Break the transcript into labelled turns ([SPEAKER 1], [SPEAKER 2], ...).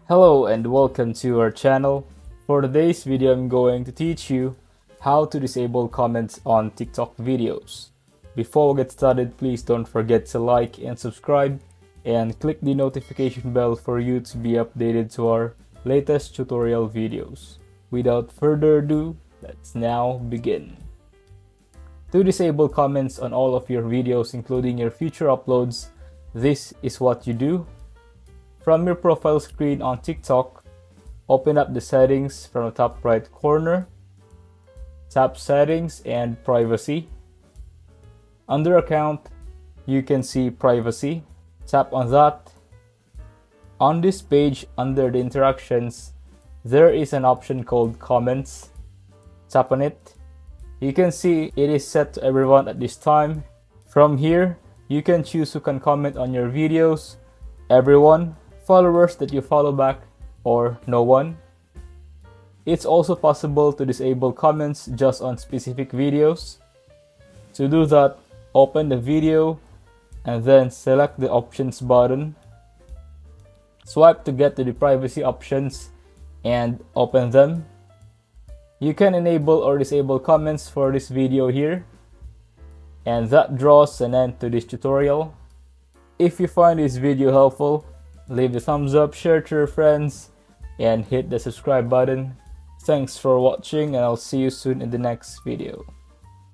[SPEAKER 1] Hello and welcome to our channel. For today's video, I'm going to teach you how to disable comments on TikTok videos. Before we get started, please don't forget to like and subscribe and click the notification bell for you to be updated to our latest tutorial videos. Without further ado, let's now begin. To disable comments on all of your videos, including your future uploads, this is what you do. From your profile screen on TikTok, open up the settings from the top right corner. Tap Settings and Privacy. Under Account, you can see Privacy. Tap on that. On this page, under the interactions, there is an option called Comments. Tap on it. You can see it is set to everyone at this time. From here, you can choose who can comment on your videos, everyone, followers that you follow back, or no one. It's also possible to disable comments just on specific videos. To do that, open the video and then select the options button. Swipe to get to the privacy options and open them. You can enable or disable comments for this video here. And that draws an end to this tutorial. If you find this video helpful, leave a thumbs up, share to your friends, and hit the subscribe button. Thanks for watching, and I'll see you soon in the next video.